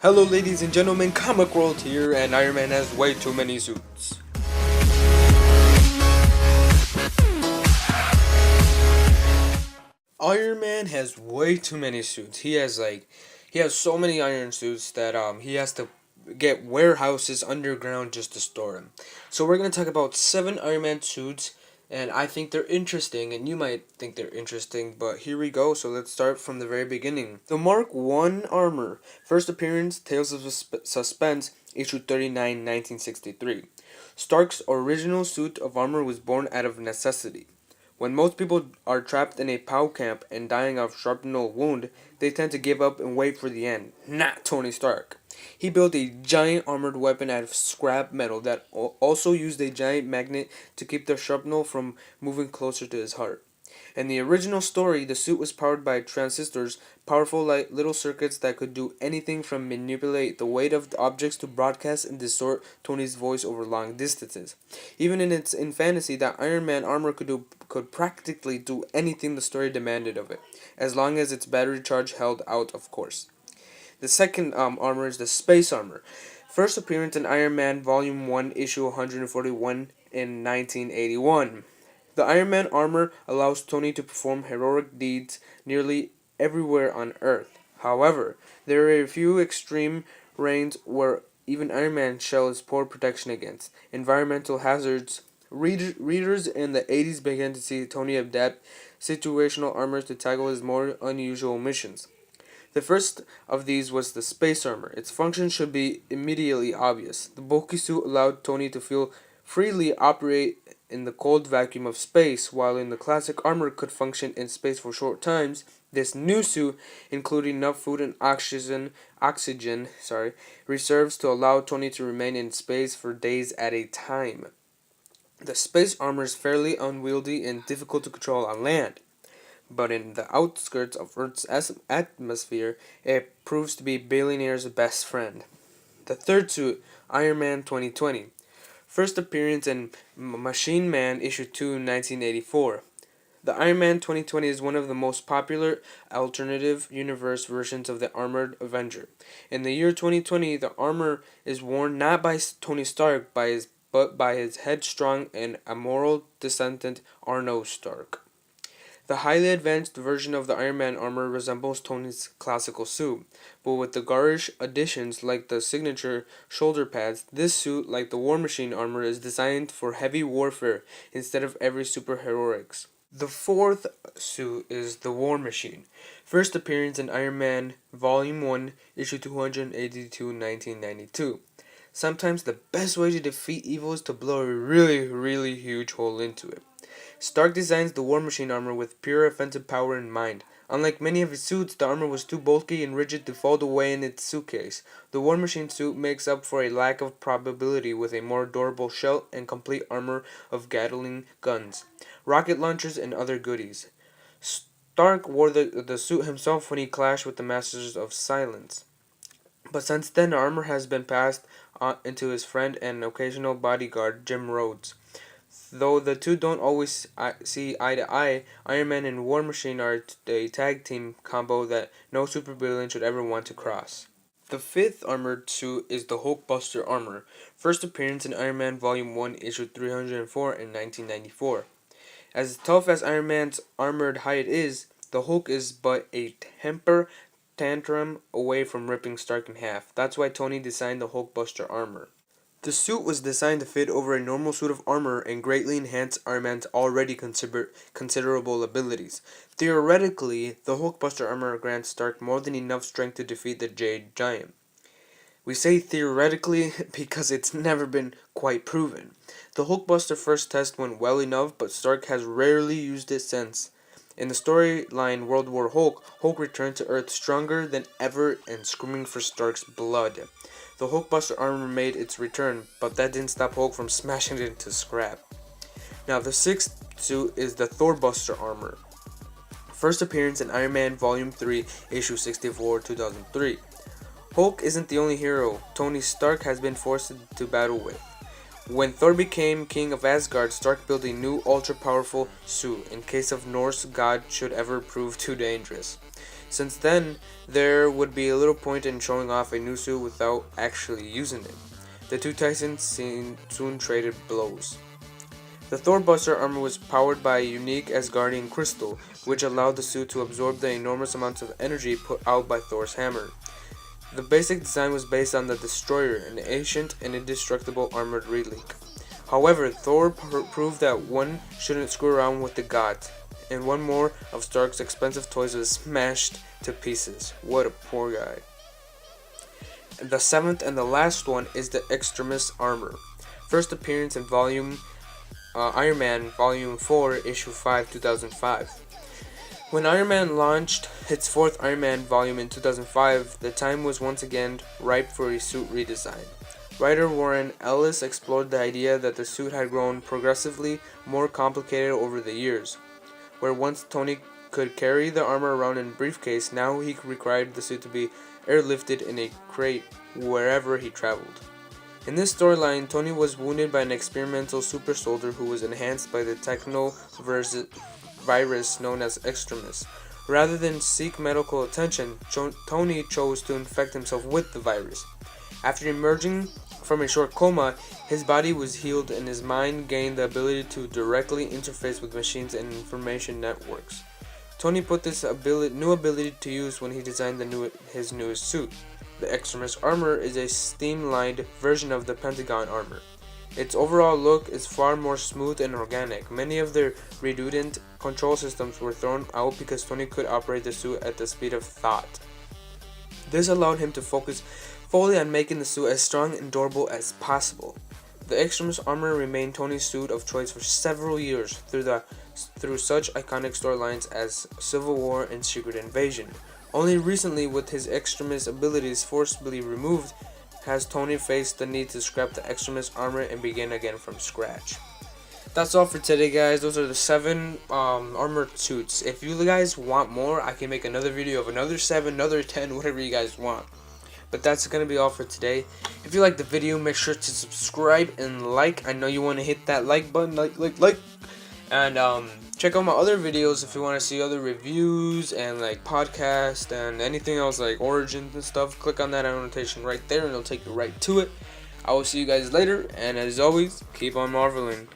Hello ladies and gentlemen, Comic World here, and Iron Man has way too many suits. Iron Man has way too many suits. He has so many iron suits that he has to get warehouses underground just to store them. So we're gonna talk about 7 Iron Man suits, and I think they're interesting, and you might think they're interesting, but here we go. So let's start from the very beginning. The Mark 1 armor, first appearance, Tales of Suspense, issue 39, 1963. Stark's original suit of armor was born out of necessity. When most people are trapped in a POW camp and dying of shrapnel wound, they tend to give up and wait for the end. Not Tony Stark. He built a giant armored weapon out of scrap metal that also used a giant magnet to keep the shrapnel from moving closer to his heart. In the original story, the suit was powered by transistors, powerful little circuits that could do anything from manipulate the weight of the objects to broadcast and distort Tony's voice over long distances. Even in fantasy, that Iron Man armor could practically do anything the story demanded of it, as long as its battery charge held out, of course. The second armor is the space armor. First appearance in Iron Man Volume 1, Issue 141 in 1981. The Iron Man armor allows Tony to perform heroic deeds nearly everywhere on Earth. However, there are a few extreme reigns where even Iron Man shows poor protection against environmental hazards. Readers in the 80s began to see Tony adapt situational armors to tackle his more unusual missions. The first of these was the space armor. Its function should be immediately obvious. The bulky suit allowed Tony to freely operate in the cold vacuum of space, while in the classic armor could function in space for short times. This new suit included enough food and oxygen reserves to allow Tony to remain in space for days at a time. The space armor is fairly unwieldy and difficult to control on land, but in the outskirts of Earth's atmosphere, it proves to be billionaire's best friend. The third suit, Iron Man 2020. First appearance in Machine Man issue 2, 1984. The Iron Man 2020 is one of the most popular alternative universe versions of the Armored Avenger. In the year 2020, the armor is worn not by Tony Stark but by his headstrong and amoral descendant Arno Stark. The highly advanced version of the Iron Man armor resembles Tony's classical suit, but with the garish additions like the signature shoulder pads. This suit, like the War Machine armor, is designed for heavy warfare instead of every superheroics. The fourth suit is the War Machine. First appearance in Iron Man Volume 1, Issue 282, 1992. Sometimes the best way to defeat evil is to blow a really huge hole into it. Stark designs the War Machine armor with pure offensive power in mind. Unlike many of his suits, the armor was too bulky and rigid to fold away in its suitcase. The War Machine suit makes up for a lack of probability with a more durable shell and complete armor of Gatling guns, rocket launchers, and other goodies. Stark wore the suit himself when he clashed with the Masters of Silence, but since then the armor has been passed on into his friend and occasional bodyguard, Jim Rhodes. Though the two don't always see eye to eye, Iron Man and War Machine are a tag team combo that no supervillain should ever want to cross. The fifth armored suit is the Hulkbuster Armor. First appearance in Iron Man Volume 1, Issue 304 in 1994. As tough as Iron Man's armored hide is, the Hulk is but a temper tantrum away from ripping Stark in half. That's why Tony designed the Hulkbuster Armor. The suit was designed to fit over a normal suit of armor and greatly enhance Iron Man's already considerable abilities. Theoretically, the Hulkbuster armor grants Stark more than enough strength to defeat the Jade Giant. We say theoretically because it's never been quite proven. The Hulkbuster first test went well enough, but Stark has rarely used it since. In the storyline World War Hulk, Hulk returned to Earth stronger than ever and screaming for Stark's blood. The Hulkbuster armor made its return, but that didn't stop Hulk from smashing it into scrap. Now the sixth suit is the Thorbuster Armor. First appearance in Iron Man Volume 3, Issue 64, 2003. Hulk isn't the only hero Tony Stark has been forced to battle with. When Thor became king of Asgard, Stark built a new ultra-powerful suit in case of Norse god should ever prove too dangerous. Since then, there would be a little point in showing off a new suit without actually using it. The two titans soon traded blows. The Thorbuster armor was powered by a unique Asgardian crystal, which allowed the suit to absorb the enormous amounts of energy put out by Thor's hammer. The basic design was based on the Destroyer, an ancient and indestructible armored relic. However, Thor proved that one shouldn't screw around with the gods, and one more of Stark's expensive toys was smashed to pieces. What a poor guy. The seventh and the last one is the Extremis Armor. First appearance in Iron Man Volume 4, Issue 5, 2005. When Iron Man launched its fourth Iron Man volume in 2005, the time was once again ripe for a suit redesign. Writer Warren Ellis explored the idea that the suit had grown progressively more complicated over the years. Where once Tony could carry the armor around in a briefcase, now he required the suit to be airlifted in a crate wherever he traveled. In this storyline, Tony was wounded by an experimental super soldier who was enhanced by the virus known as Extremis. Rather than seek medical attention, Tony chose to infect himself with the virus. After emerging from a short coma, his body was healed and his mind gained the ability to directly interface with machines and information networks. Tony put this new ability to use when he designed his newest suit. The Extremis Armor is a streamlined version of the Pentagon Armor. Its overall look is far more smooth and organic. Many of the redundant control systems were thrown out because Tony could operate the suit at the speed of thought. This allowed him to focus fully on making the suit as strong and durable as possible. The Extremis Armor remained Tony's suit of choice for several years through such iconic storylines as Civil War and Secret Invasion. Only recently, with his Extremis abilities forcibly removed, has Tony faced the need to scrap the Extremis Armor and begin again from scratch. That's all for today, guys. Those are the 7 armored suits. If you guys want more, I can make another video of another 7, another 10, whatever you guys want. But that's going to be all for today. If you like the video, make sure to subscribe and like. I know you want to hit that like button, like. And check out my other videos if you want to see other reviews and like podcasts and anything else like origins and stuff. Click on that annotation right there and it'll take you right to it. I will see you guys later, and as always, keep on marveling.